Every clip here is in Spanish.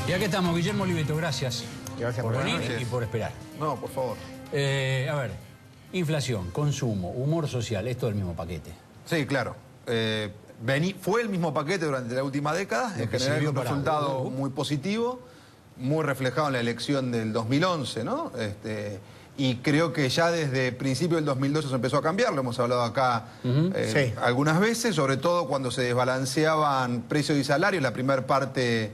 Y aquí estamos, Guillermo Oliveto, gracias. Gracias por por venir venir. y por esperar. No, por favor. A ver, inflación, consumo, humor social, es todo el mismo paquete. Sí, claro. Fue el mismo paquete durante la última década, en general un resultado muy positivo, muy reflejado en la elección del 2011, ¿no? Y creo que ya desde principio del 2012 se empezó a cambiar, lo hemos hablado acá Sí. algunas veces, sobre todo cuando se desbalanceaban precios y salarios, la primera parte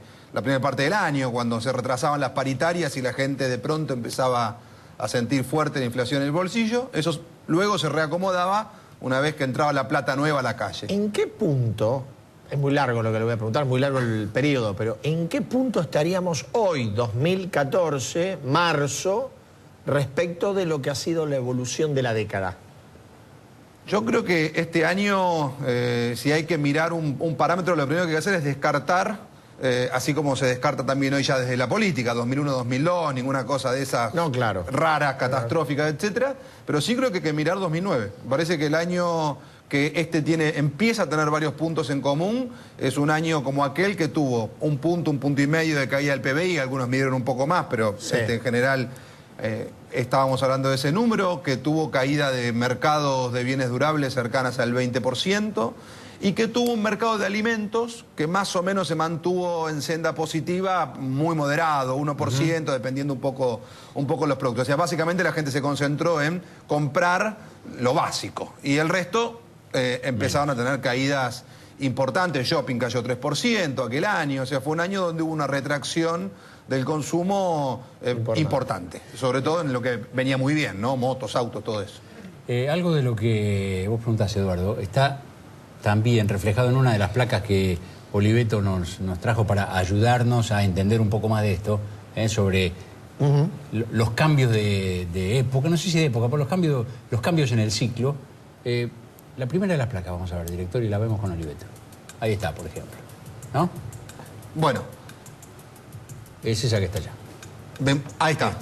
del año, cuando se retrasaban las paritarias y la gente de pronto empezaba a sentir fuerte la inflación en el bolsillo. Eso luego se reacomodaba una vez que entraba la plata nueva a la calle. ¿En qué punto, es muy largo lo que le voy a preguntar, muy largo el periodo, pero ¿en qué punto estaríamos hoy, 2014, marzo, respecto de lo que ha sido la evolución de la década? Yo creo que este año, si hay que mirar un parámetro, lo primero que hay que hacer es descartar, así como se descarta también hoy ya desde la política, 2001-2002, ninguna cosa de esas No, claro. raras, catastróficas, etcétera. Pero sí creo que hay que mirar 2009. Parece que el año que empieza a tener varios puntos en común, es un año como aquel que tuvo un punto y medio de caída del PBI, algunos midieron un poco más, pero Sí. en general estábamos hablando de ese número, que tuvo caída de mercados de bienes durables cercanas al 20%, y que tuvo un mercado de alimentos que más o menos se mantuvo en senda positiva, muy moderado, 1%, dependiendo un poco los productos. O sea, básicamente la gente se concentró en comprar lo básico, y el resto empezaron a tener caídas importantes. Shopping cayó 3% aquel año, o sea, fue un año donde hubo una retracción del consumo importante, sobre todo en lo que venía muy bien, ¿no? Motos, autos, todo eso. Algo de lo que vos preguntás, Eduardo, está también reflejado en una de las placas que Oliveto nos trajo para ayudarnos a entender un poco más de esto, sobre los cambios de época, no sé si de época, pero los cambios en el ciclo. La primera de las placas, vamos a ver, director, y la vemos con Oliveto. Ahí está, por ejemplo, ¿no? Bueno, Es esa que está allá. ahí está.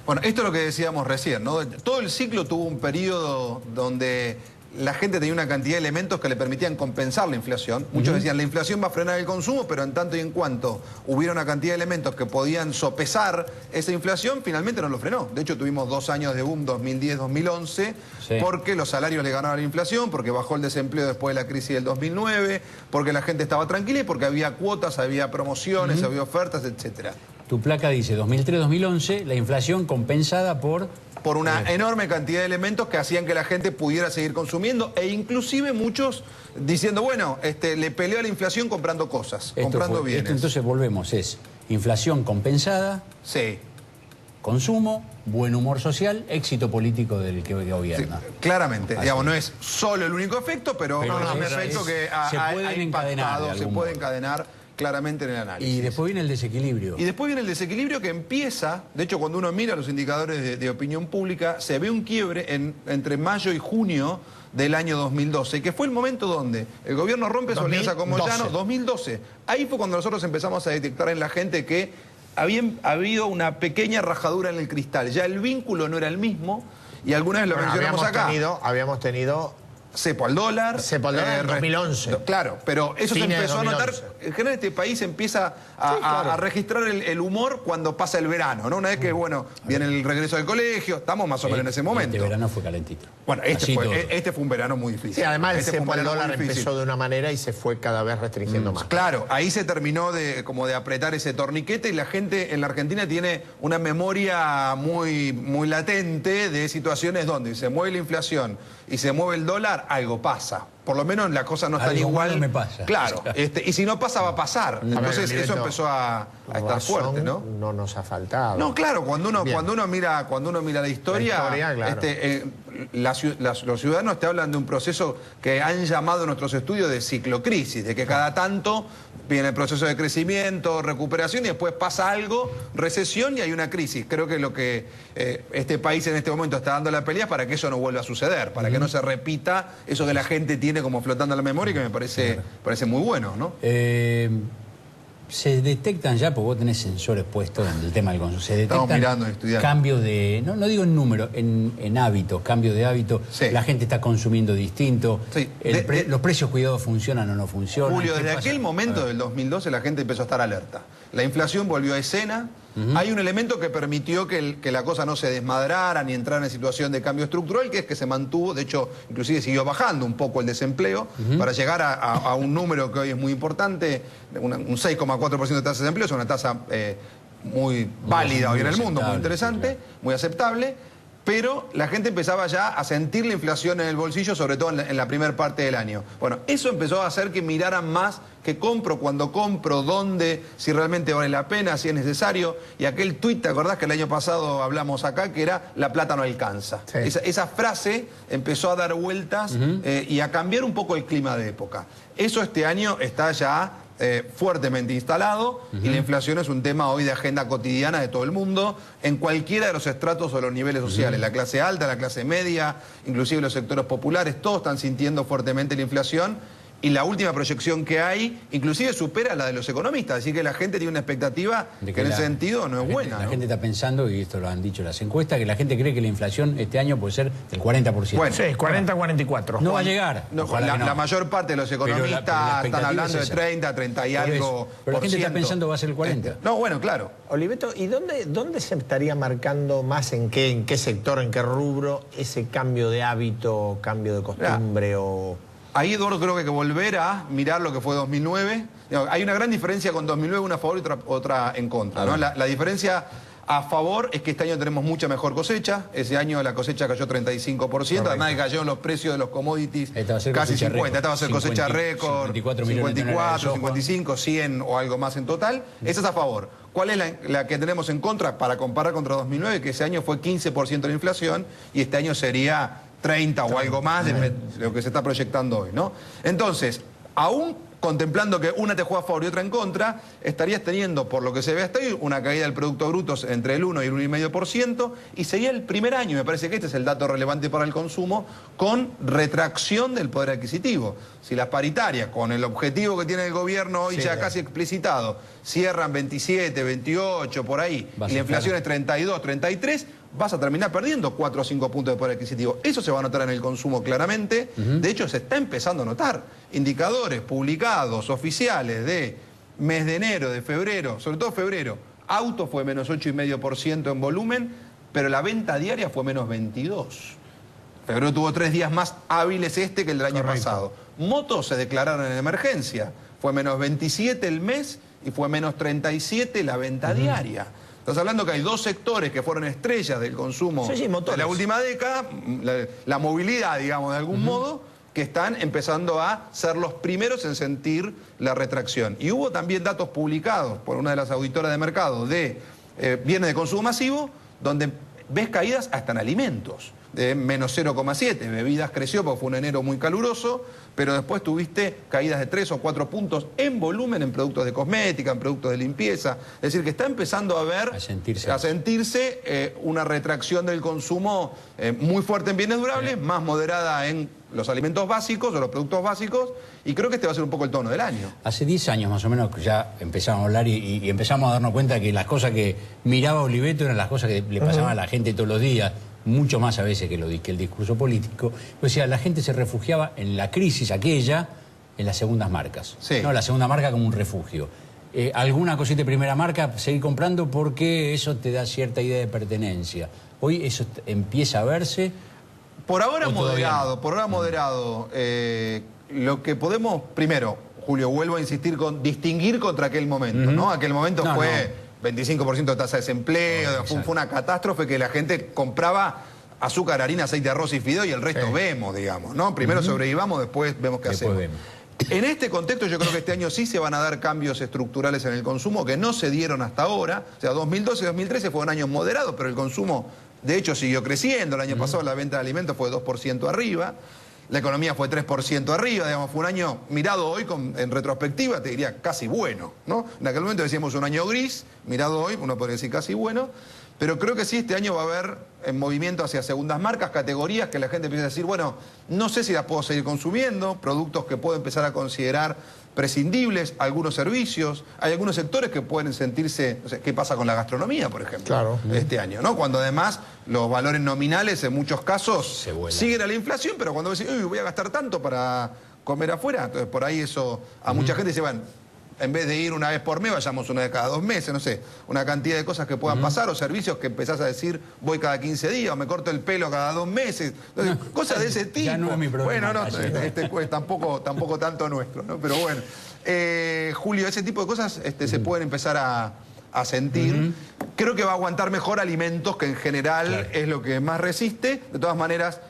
Bueno, esto es lo que decíamos recién, ¿no? Todo el ciclo tuvo un periodo donde la gente tenía una cantidad de elementos que le permitían compensar la inflación. Muchos decían, la inflación va a frenar el consumo, pero en tanto y en cuanto hubiera una cantidad de elementos que podían sopesar esa inflación, finalmente no lo frenó. De hecho, tuvimos 2 años de boom, 2010-2011, Sí. porque los salarios le ganaron a la inflación, porque bajó el desempleo después de la crisis del 2009, porque la gente estaba tranquila y porque había cuotas, había promociones, había ofertas, etcétera. Tu placa dice 2003-2011, la inflación compensada por Una enorme cantidad de elementos que hacían que la gente pudiera seguir consumiendo, e inclusive muchos diciendo, bueno, le peleó a la inflación comprando cosas, comprando bienes. Entonces volvemos, es inflación compensada, Sí, consumo, buen humor social, éxito político del que sí, gobierna. claramente. Así Digamos, es. no es solo el único efecto, pero es un efecto que se pueden encadenar de se algún puede modo. encadenar claramente en el análisis. Y después viene el desequilibrio. Y después viene el desequilibrio que empieza, de hecho cuando uno mira los indicadores de opinión pública, se ve un quiebre entre mayo y junio del año 2012, que fue el momento donde el gobierno rompe su alianza con Moyano, 2012. Ahí fue cuando nosotros empezamos a detectar en la gente que había habido una pequeña rajadura en el cristal. Ya el vínculo no era el mismo, y alguna vez lo mencionamos acá. Habíamos tenido Cepo al dólar. Cepo al dólar en 2011. Claro, pero eso se Fines de empezó a notar. 2011. En general este país empieza claro. a registrar el humor cuando pasa el verano, ¿no? Una vez que, bueno, viene el regreso del colegio, estamos más o menos en ese momento. Este verano fue calentito. Bueno, Así todo. este fue un verano muy difícil. Sí, además el Este fue un cepo al verano dólar muy difícil. empezó de una manera y se fue cada vez restringiendo más. Claro, ahí se terminó de apretar ese torniquete, y la gente en la Argentina tiene una memoria muy latente de situaciones donde se mueve la inflación y se mueve el dólar, algo pasa. Por lo menos las cosas no están Algo igual. malo me pasa. Claro, y si no pasa, va a pasar. Entonces eso empezó a estar Razón fuerte, ¿no? No nos ha faltado. No, claro, cuando uno mira la historia, claro. los ciudadanos te hablan de un proceso que han llamado en nuestros estudios de ciclocrisis, de que cada tanto viene el proceso de crecimiento, recuperación, y después pasa algo, recesión, y hay una crisis. Creo que lo que este país en este momento está dando la pelea es para que eso no vuelva a suceder, para que no se repita eso que la gente tiene como flotando en la memoria, y que me parece muy bueno, ¿no? Se detectan ya, porque vos tenés sensores puestos en el tema del consumo, se Estamos detectan mirando y estudiando. cambios de, no digo en número, en hábitos, cambios de hábito, Sí. la gente está consumiendo distinto, Sí. los precios cuidados funcionan o no funcionan. Julio, ¿Qué desde pasa? aquel momento del 2012 la gente empezó a estar alerta. La inflación volvió a escena. Hay un elemento que permitió que la cosa no se desmadrara ni entrara en situación de cambio estructural, que es que se mantuvo, de hecho, inclusive siguió bajando un poco el desempleo para llegar a un número que hoy es muy importante, un 6,4% de tasa de desempleo, es una tasa muy válida hoy en el mundo, muy interesante, muy aceptable. Pero la gente empezaba ya a sentir la inflación en el bolsillo, sobre todo en la primera parte del año. Bueno, eso empezó a hacer que miraran más qué compro, cuándo compro, dónde, si realmente vale la pena, si es necesario. Y aquel tuit, ¿te acordás que el año pasado hablamos acá, que era la plata no alcanza? Sí. Esa frase empezó a dar vueltas y a cambiar un poco el clima de época. Eso este año está ya fuertemente instalado y la inflación es un tema hoy de agenda cotidiana de todo el mundo, en cualquiera de los estratos o los niveles sociales, la clase alta, la clase media, inclusive los sectores populares, todos están sintiendo fuertemente la inflación. Y la última proyección que hay, inclusive supera la de los economistas, así que la gente tiene una expectativa que en ese sentido no es buena. La gente está pensando, y esto lo han dicho las encuestas, que la gente cree que la inflación este año puede ser del 40%. Bueno, sí, 40-44. No va a llegar. No, la mayor parte de los economistas están hablando de 30, 30 y algo. Pero la gente está pensando va a ser el 40. No, bueno, claro. Oliveto, ¿y dónde se estaría marcando más, en qué sector, en qué rubro, ese cambio de hábito, cambio de costumbre o...? Ahí, Eduardo, creo que hay que volver a mirar lo que fue 2009. Hay una gran diferencia con 2009, una a favor y otra en contra, ¿no? La diferencia a favor es que este año tenemos mucha mejor cosecha. Ese año la cosecha cayó 35%, además de que cayeron los precios de los commodities casi 50. Esta va a ser cosecha récord, 54, 55, 100 o algo más en total. Esa es a favor. ¿Cuál es la que tenemos en contra para comparar contra 2009? Que ese año fue 15% de inflación y este año sería 30 o algo más de lo que se está proyectando hoy, ¿no? Entonces, aún contemplando que una te juega a favor y otra en contra, estarías teniendo, por lo que se ve hasta hoy, una caída del Producto Bruto entre el 1 y el 1,5%, y sería el primer año, me parece que este es el dato relevante para el consumo, con retracción del poder adquisitivo. Si las paritarias, con el objetivo que tiene el gobierno hoy ya casi explicitado, cierran 27, 28, por ahí, y la inflación es 32, 33, vas a terminar perdiendo 4 o 5 puntos de poder adquisitivo. Eso se va a notar en el consumo claramente. De hecho, se está empezando a notar. Indicadores publicados, oficiales, de mes de enero, de febrero, sobre todo febrero. Auto fue menos 8,5% en volumen, pero la venta diaria fue menos 22%. Febrero tuvo 3 días más hábiles que el del año pasado. Motos se declararon en emergencia. Fue menos 27 el mes y fue menos 37 la venta diaria. Estás hablando que hay dos sectores que fueron estrellas del consumo de la última década, la movilidad, digamos, de algún modo, que están empezando a ser los primeros en sentir la retracción. Y hubo también datos publicados por una de las auditoras de mercado de bienes de consumo masivo, donde ves caídas hasta en alimentos, de menos 0,7. Bebidas creció porque fue un enero muy caluroso, pero después tuviste caídas de 3 o 4 puntos en volumen en productos de cosmética, en productos de limpieza. Es decir, que está empezando a sentirse una retracción del consumo muy fuerte en bienes durables, más moderada en los alimentos básicos o los productos básicos, y creo que este va a ser un poco el tono del año. Hace 10 años más o menos que ya empezamos a hablar y empezamos a darnos cuenta que las cosas que miraba Oliveto eran las cosas que le pasaban a la gente todos los días, mucho más a veces que el discurso político. O sea, la gente se refugiaba en la crisis aquella, en las segundas marcas. ¿No? La segunda marca como un refugio. Alguna cosita de primera marca, seguir comprando porque eso te da cierta idea de pertenencia. Hoy eso empieza a verse. Por ahora moderado, lo que podemos, primero, Julio, vuelvo a insistir con distinguir contra aquel momento, ¿no? Aquel momento fue 25% de tasa de desempleo, fue una catástrofe que la gente compraba azúcar, harina, aceite, arroz y fideo y el resto vemos, digamos, ¿no? Primero sobrevivamos, después vemos qué hacemos. En este contexto yo creo que este año sí se van a dar cambios estructurales en el consumo que no se dieron hasta ahora. O sea, 2012 y 2013 fueron años moderados, pero el consumo de hecho siguió creciendo. El año pasado la venta de alimentos fue 2% arriba. La economía fue 3% arriba, digamos, fue un año mirado hoy en retrospectiva, te diría casi bueno, ¿no? En aquel momento decíamos un año gris, mirado hoy, uno podría decir casi bueno, pero creo que sí, este año va a haber movimiento hacia segundas marcas, categorías que la gente empieza a decir, bueno, no sé si las puedo seguir consumiendo, productos que puedo empezar a considerar prescindibles, algunos servicios, hay algunos sectores que pueden sentirse, o sea, ¿qué pasa con la gastronomía, por ejemplo, este año, ¿no? Cuando además los valores nominales en muchos casos siguen a la inflación, pero cuando decís, uy, voy a gastar tanto para comer afuera, entonces por ahí eso a mucha gente dice, bueno, en vez de ir una vez por mes, vayamos una vez cada 2 meses, no sé, una cantidad de cosas que puedan pasar, o servicios que empezás a decir, voy cada 15 días, o me corto el pelo cada 2 meses, entonces, cosas de ese tipo. Ya no es mi problema. Bueno, no, tampoco tanto nuestro, ¿no? Pero bueno, Julio, ese tipo de cosas se pueden empezar a sentir. Creo que va a aguantar mejor alimentos, que en general es lo que más resiste. De todas maneras,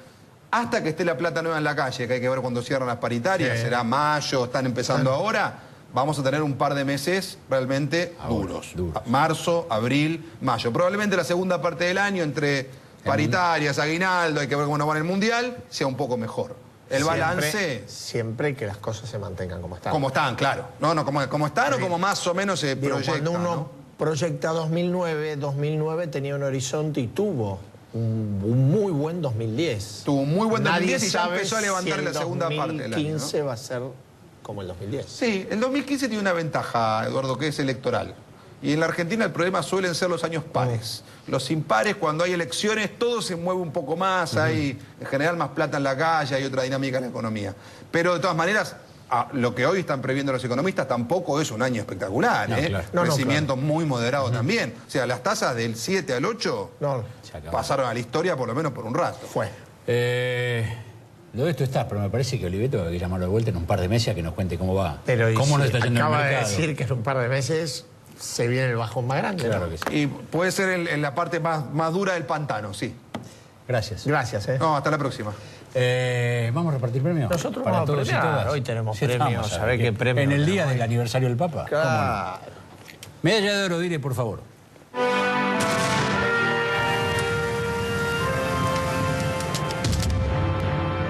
hasta que esté la plata nueva en la calle, que hay que ver cuando cierran las paritarias, será mayo, están empezando ahora, vamos a tener un par de meses realmente duros. Marzo, abril, mayo. Probablemente la segunda parte del año, entre paritarias, aguinaldo, hay que ver cómo nos va en el Mundial, sea un poco mejor. El balance... Siempre que las cosas se mantengan como están. Como están, claro. No, como están o como más o menos se proyecta. Cuando uno proyecta 2009 tenía un horizonte y tuvo un muy buen 2010. Tuvo un muy buen 2010 y ya sabe empezó a levantar si en la segunda parte del año. El 2015 va a ser como el 2010. Sí, el 2015 tiene una ventaja, Eduardo, que es electoral. Y en la Argentina el problema suelen ser los años pares. Los impares, cuando hay elecciones, todo se mueve un poco más, hay en general más plata en la calle, hay otra dinámica en la economía. Pero de todas maneras, lo que hoy están previendo los economistas tampoco es un año espectacular, Crecimiento muy moderado también. O sea, las tasas del 7 al 8 pasaron a la historia por lo menos por un rato. Lo de esto está, pero me parece que Oliveto hay que llamarlo de vuelta en un par de meses a que nos cuente cómo va. Pero cómo nos está yendo el mercado. Acaba de decir que en un par de meses se viene el bajón más grande. Claro que sí. Y puede ser en la parte más dura del pantano, sí. Gracias. Gracias, No, hasta la próxima. ¿Vamos a repartir premios? Nosotros para vamos a todos premiar. y todas. Hoy tenemos Sí, premios. A ver qué premios. En el día del aniversario del Papa. Claro. Medalla de oro, Dire, por favor.